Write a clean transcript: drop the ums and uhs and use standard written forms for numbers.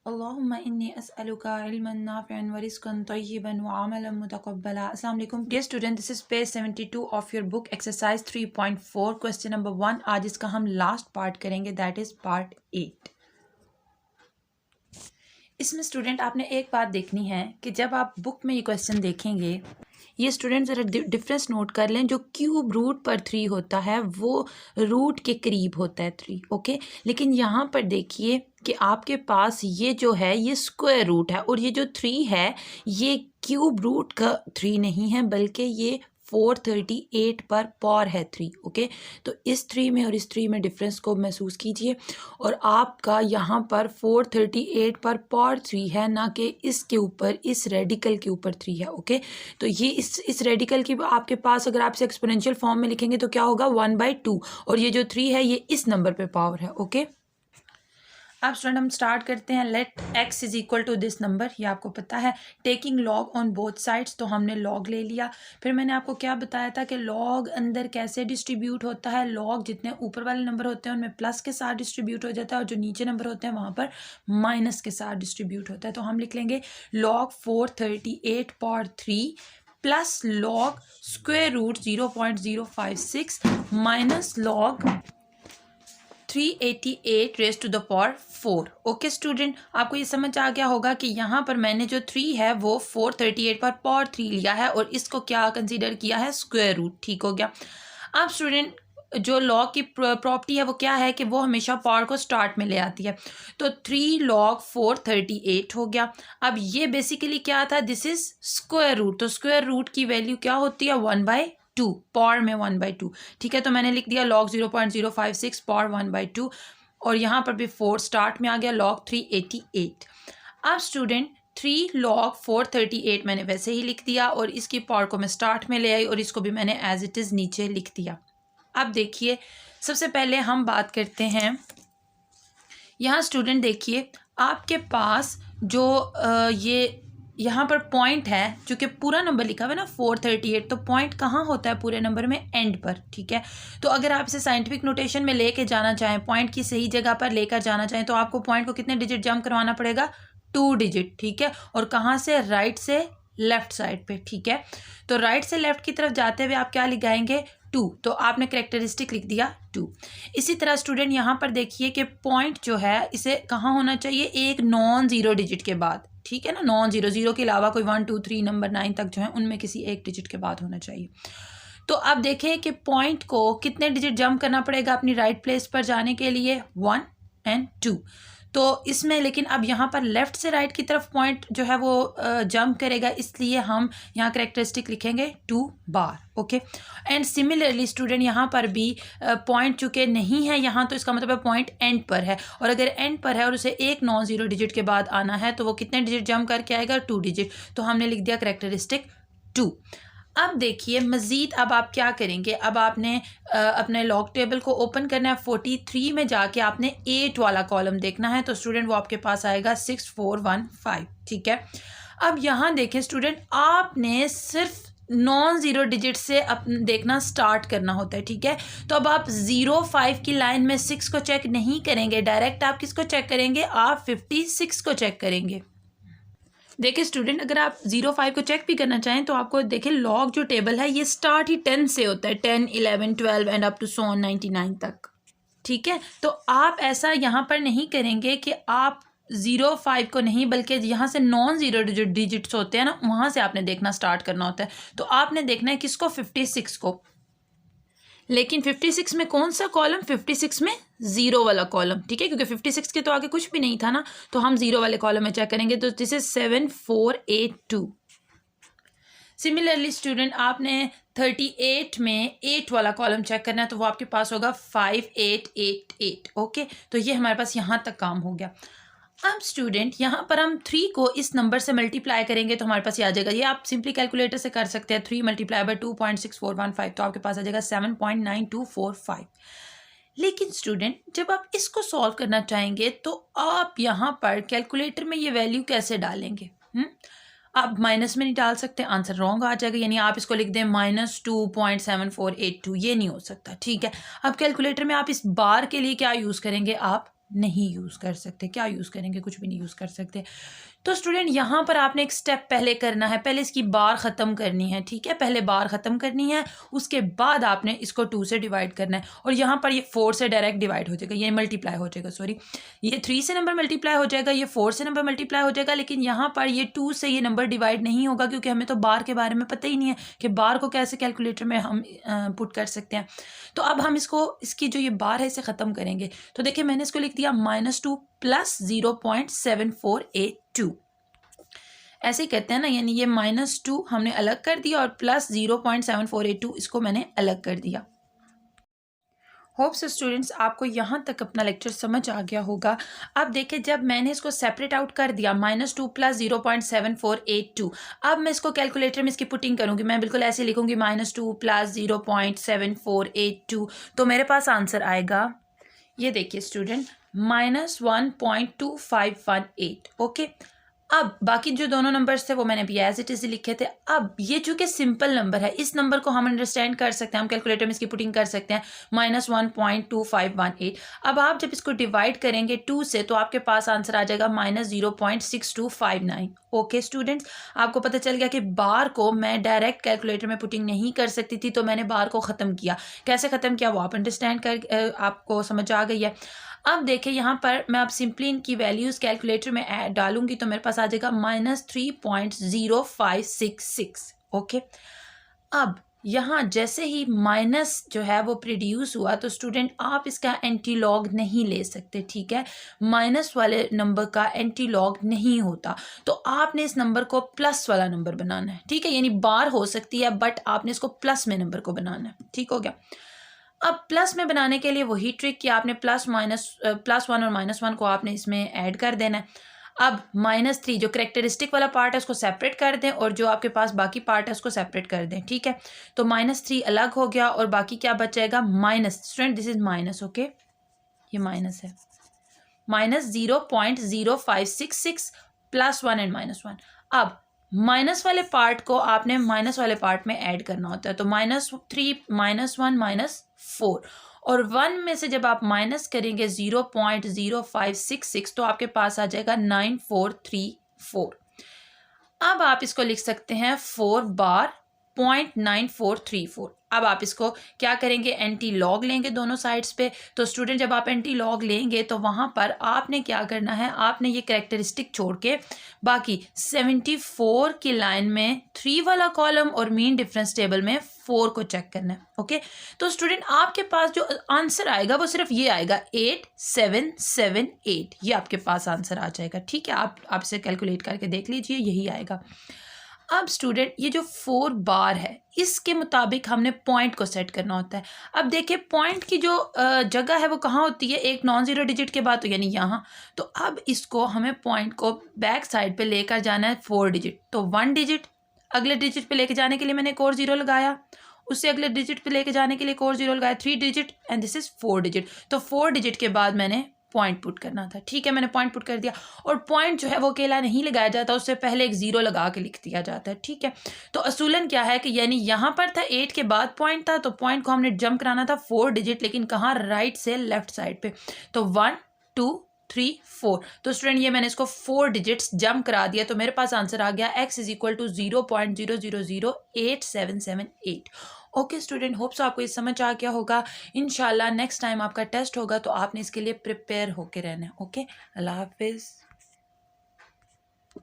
अल्लाहुम्मा इन्नी अस्अलुका इल्मन नाफ़िअन व रिज़्क़न तय्यिबन व अमलन मुतक़ब्बला। अस्सलाम वालेकुम dear student, this is page 72 of your book exercise 3.4 question number 1। आज इसका हम लास्ट पार्ट करेंगे, दैट इज़ पार्ट 8। इसमें स्टूडेंट आपने एक बात देखनी है कि जब आप बुक में ये क्वेश्चन देखेंगे, ये स्टूडेंट ज़रा डिफरेंस नोट कर लें। जो क्यूब रूट पर 3 होता है वो रूट के करीब होता है 3, ओके। लेकिन यहाँ पर देखिए कि आपके पास ये जो है ये स्क्वायर रूट है, और ये जो 3 है ये क्यूब रूट का 3 नहीं है, बल्कि ये 438 पर पावर है 3, ओके। तो इस 3 में और इस 3 में डिफरेंस को महसूस कीजिए। और आपका यहाँ पर 438 पर पावर 3 है, ना कि इसके ऊपर, इस रेडिकल के ऊपर 3 है, ओके। तो ये इस रेडिकल की आपके पास अगर आप इसे एक्सपोनेंशियल फॉर्म में लिखेंगे तो क्या होगा 1/2, और ये जो 3 है ये इस नंबर पे पावर है, ओके। अब स्टूडेंट हम स्टार्ट करते हैं। Let x is equal to this number, ये आपको पता है। Taking log on both sides, तो हमने लॉग ले लिया। फिर मैंने आपको क्या बताया था कि लॉग अंदर कैसे डिस्ट्रीब्यूट होता है। लॉग जितने ऊपर वाले नंबर होते हैं उनमें प्लस के साथ डिस्ट्रीब्यूट हो जाता है, और जो नीचे नंबर होते हैं वहाँ पर माइनस के साथ डिस्ट्रीब्यूट होता है। तो हम लिख लेंगे log 438 power 3 plus log square root 0.056 minus log 388 raise to the power 4, okay student. आपको ये समझ आ गया होगा कि यहाँ पर मैंने जो 3 है वो 438 पर पावर 3 लिया है, और इसको क्या कंसीडर किया है, स्क्वायर रूट, ठीक हो गया। अब स्टूडेंट जो लॉग की प्रॉपर्टी है वो क्या है कि वो हमेशा पावर को स्टार्ट में ले आती है। तो 3 लॉग 438 हो गया। अब ये बेसिकली क्या था, दिस इज स्क्वायर रूट। तो स्क्वायर रूट की वैल्यू क्या होती है 1/2, पावर में 1/2, ठीक है। तो मैंने लिख दिया लॉग 0.056 पावर 1/2, और यहाँ पर भी 4 स्टार्ट में आ गया लॉग 388। अब स्टूडेंट 3 लॉग 438 मैंने वैसे ही लिख दिया, और इसकी पावर को मैं स्टार्ट में ले आई, और इसको भी मैंने एज इट इज़ नीचे लिख दिया। अब देखिए सबसे पहले हम बात करते हैं, यहाँ स्टूडेंट देखिए आपके पास जो ये यहाँ पर पॉइंट है, चूँकि पूरा नंबर लिखा हुआ है ना 438, तो पॉइंट कहाँ होता है पूरे नंबर में, एंड पर, ठीक है। तो अगर आप इसे साइंटिफिक नोटेशन में लेके जाना चाहें, पॉइंट की सही जगह पर लेकर जाना चाहें, तो आपको पॉइंट को कितने डिजिट जंप करवाना पड़ेगा, 2 डिजिट, ठीक है। और कहाँ से, राइट से लेफ्ट साइड पे, ठीक है। तो राइट से लेफ्ट की तरफ जाते हुए आप क्या लिखाएंगे, 2, तो आपने करेक्टरिस्टिक लिख दिया 2। इसी तरह स्टूडेंट यहाँ पर देखिए कि पॉइंट जो है इसे कहाँ होना चाहिए, एक नॉन ज़ीरो डिजिट के बाद, ठीक है ना। नॉन ज़ीरो, ज़ीरो के अलावा कोई 1 2 3 नंबर 9 तक जो है उनमें किसी एक डिजिट के बाद होना चाहिए। तो अब देखें कि पॉइंट को कितने डिजिट जंप करना पड़ेगा अपनी राइट प्लेस पर जाने के लिए, 1 और 2। तो इसमें लेकिन अब यहाँ पर लेफ़्ट से राइट की तरफ पॉइंट जो है वो जंप करेगा, इसलिए हम यहाँ करेक्टरिस्टिक लिखेंगे 2 बार, ओके। एंड सिमिलरली स्टूडेंट यहाँ पर भी पॉइंट चूँकि नहीं है यहाँ, तो इसका मतलब है पॉइंट एंड पर है, और अगर एंड पर है और उसे एक नॉन ज़ीरो डिजिट के बाद आना है तो वो कितने डिजिट जंप करके आएगा, 2 डिजिट। तो हमने लिख दिया करेक्टरिस्टिक 2। अब देखिए मज़ीद, अब आप क्या करेंगे, अब आपने अपने लॉग टेबल को ओपन करना है। 43 में जाके आपने 8 वाला कॉलम देखना है, तो स्टूडेंट वो आपके पास आएगा 6415, ठीक है। अब यहाँ देखें स्टूडेंट, आपने सिर्फ नॉन ज़ीरो डिजिट से देखना स्टार्ट करना होता है, ठीक है। तो अब आप 05 की लाइन में 6 को चेक नहीं करेंगे, डायरेक्ट आप किसको चेक करेंगे, आप 56 को चेक करेंगे। देखिए स्टूडेंट, अगर आप 05 को चेक भी करना चाहें तो आपको देखिए लॉग जो टेबल है ये स्टार्ट ही 10 से होता है, 10 11 12 and up to so on 99 तक, ठीक है। तो आप ऐसा यहाँ पर नहीं करेंगे कि आप 05 को नहीं, बल्कि यहाँ से नॉन ज़ीरो जो डिजिट्स होते हैं ना, वहाँ से आपने देखना स्टार्ट करना होता है। तो आपने देखना है किसको, 56 को। लेकिन 56 में कौन सा कॉलम, 56 में ज़ीरो वाला कॉलम, ठीक है, क्योंकि 56 के तो आगे कुछ भी नहीं था ना, तो हम ज़ीरो वाले कॉलम में चेक करेंगे। तो दिस इज 7482। सिमिलरली स्टूडेंट आपने 38 में 8 वाला कॉलम चेक करना है, तो वो आपके पास होगा 5888, ओके। तो ये हमारे पास यहाँ तक काम हो गया। अब स्टूडेंट यहाँ पर हम 3 को इस नंबर से मल्टीप्लाई करेंगे तो हमारे पास ये आ जाएगा, ये आप सिंपली कैलकुलेटर से कर सकते हैं, 3 × 2.6415, तो आपके पास आ जाएगा 7.9245। लेकिन स्टूडेंट जब आप इसको सॉल्व करना चाहेंगे तो आप यहाँ पर कैलकुलेटर में ये वैल्यू कैसे डालेंगे, आप माइनस में नहीं डाल सकते, आंसर रॉन्ग आ जाएगा। यानी आप इसको लिख दें -2.7482, ये नहीं हो सकता, ठीक है। अब कैलकुलेटर में आप इस बार के लिए क्या यूज़ करेंगे, आप नहीं यूज़ कर सकते। क्या यूज़ करेंगे? कुछ भी नहीं यूज़ कर सकते। तो स्टूडेंट यहाँ पर आपने एक स्टेप पहले करना है, पहले इसकी बार ख़त्म करनी है, ठीक है, पहले बार ख़त्म करनी है, उसके बाद आपने इसको 2 से डिवाइड करना है और यहाँ पर ये 4 से डायरेक्ट डिवाइड हो जाएगा, ये मल्टीप्लाई हो जाएगा, सॉरी, ये 3 से नंबर मल्टीप्लाई हो जाएगा, ये 4 से नंबर मल्टीप्लाई हो जाएगा, लेकिन यहाँ पर ये 2 से ये नंबर डिवाइड नहीं होगा क्योंकि हमें तो बार के बारे में पता ही नहीं है कि बार को कैसे कैलकुलेटर में हम पुट कर सकते हैं। तो अब हम इसकी जो ये बार है इसे ख़त्म करेंगे। तो देखिए मैंने इसको लिख दिया -2 प्लस 0.7482, ऐसे ही करते हैं ना, यानी ये -2 हमने अलग कर दिया और प्लस 0.7482 इसको मैंने अलग कर दिया। होप्स स्टूडेंट्स आपको यहाँ तक अपना लेक्चर समझ आ गया होगा। अब देखिए जब मैंने इसको सेपरेट आउट कर दिया -2 प्लस 0.7482, अब मैं इसको कैलकुलेटर में इसकी पुटिंग करूँगी, मैं बिल्कुल ऐसे लिखूँगी -2 प्लस 0.7482, तो मेरे पास आंसर आएगा, ये देखिए स्टूडेंट, -1.2518। ओके, अब बाकी जो दोनों नंबर्स थे वो मैंने अभी एज इट इज लिखे थे। अब ये चूंकि सिंपल नंबर है, इस नंबर को हम अंडरस्टैंड कर सकते हैं, हम कैलकुलेटर में इसकी पुटिंग कर सकते हैं, -1.2518। अब आप जब इसको डिवाइड करेंगे 2 से तो आपके पास आंसर आ जाएगा -0.6259। ओके स्टूडेंट्स, आपको पता चल गया कि बार को मैं डायरेक्ट कैलकुलेटर में पुटिंग नहीं कर सकती थी, तो मैंने बार को ख़त्म किया। कैसे ख़त्म किया वो आप अंडरस्टैंड कर आपको समझ आ गई है। अब देखिए यहाँ पर मैं अब सिंपली इनकी वैल्यूज़ कैलकुलेटर में डालूंगी तो मेरे पास आ जाएगा -3.0566। ओके, अब यहाँ जैसे ही माइनस जो है वो प्रोड्यूस हुआ तो स्टूडेंट आप इसका एंटीलॉग नहीं ले सकते, ठीक है, माइनस वाले नंबर का एंटीलॉग नहीं होता, तो आपने इस नंबर को प्लस वाला नंबर बनाना है, ठीक है, यानी बार हो सकती है बट आपने इसको प्लस में नंबर को बनाना है, ठीक हो गया। अब प्लस में बनाने के लिए वही ट्रिक कि आपने +1 और -1 को आपने इसमें ऐड कर देना है। अब -3 जो करेक्टरिस्टिक वाला पार्ट है उसको सेपरेट कर दें और जो आपके पास बाकी पार्ट है उसको सेपरेट कर दें, ठीक है। तो -3 अलग हो गया और बाकी क्या बचेगा, minus, student this is minus, okay, ये माइनस है, -0.0566 +1 एंड -1। अब माइनस वाले पार्ट को आपने माइनस वाले पार्ट में ऐड करना होता है, तो -3 -1 -4 और 1 में से जब आप माइनस करेंगे 0.0566 तो आपके पास आ जाएगा 9434। अब आप इसको लिख सकते हैं 4 बार 0.9434। अब आप इसको क्या करेंगे, एंटी लॉग लेंगे दोनों साइड्स पे। तो स्टूडेंट जब आप एंटी लॉग लेंगे तो वहाँ पर आपने क्या करना है, आपने ये कैरेक्टरिस्टिक छोड़ के बाकी 74 की लाइन में 3 वाला कॉलम और मीन डिफरेंस टेबल में 4 को चेक करना है। ओके, तो स्टूडेंट आपके पास जो आंसर आएगा वो सिर्फ ये आएगा 8778, ये आपके पास आंसर आ जाएगा, ठीक है। आप इसे कैलकुलेट करके देख लीजिए, यही आएगा। अब स्टूडेंट ये जो 4 बार है इसके मुताबिक हमने पॉइंट को सेट करना होता है। अब देखिए पॉइंट की जो जगह है वो कहाँ होती है, एक नॉन ज़ीरो डिजिट के बाद, तो यानी यहाँ। तो अब इसको हमें पॉइंट को बैक साइड पे लेकर जाना है 4 डिजिट, तो 1 डिजिट, अगले डिजिट पे लेके जाने के लिए मैंने एक और 0 लगाया, उससे अगले डिजिट पे लेके जाने के लिए एक और 0 लगाया, 3 digit and this is 4 digit. तो 4 डिजिट के बाद मैंने पॉइंट पुट करना था, ठीक है, मैंने पॉइंट पुट कर दिया। और पॉइंट जो है वो अकेला नहीं लगाया जाता, उससे पहले एक 0 लगा के लिख दिया जाता है, ठीक है। तो असूलन क्या है कि यानी यहाँ पर था 8 के बाद पॉइंट था, तो पॉइंट को हमने जंप कराना था 4 डिजिट, लेकिन कहाँ, राइट से लेफ्ट साइड पे। तो 1 2 3 4, तो स्टूडेंट ये मैंने इसको 4 डिजिट्स जंप करा दिया, तो मेरे पास आंसर आ गया x = 0.000878। ओके स्टूडेंट, होप्स आपको ये समझ आ गया होगा। इंशाल्लाह नेक्स्ट टाइम आपका टेस्ट होगा तो आपने इसके लिए प्रिपेयर होके रहना है। ओके, अल्लाह हाफिज़।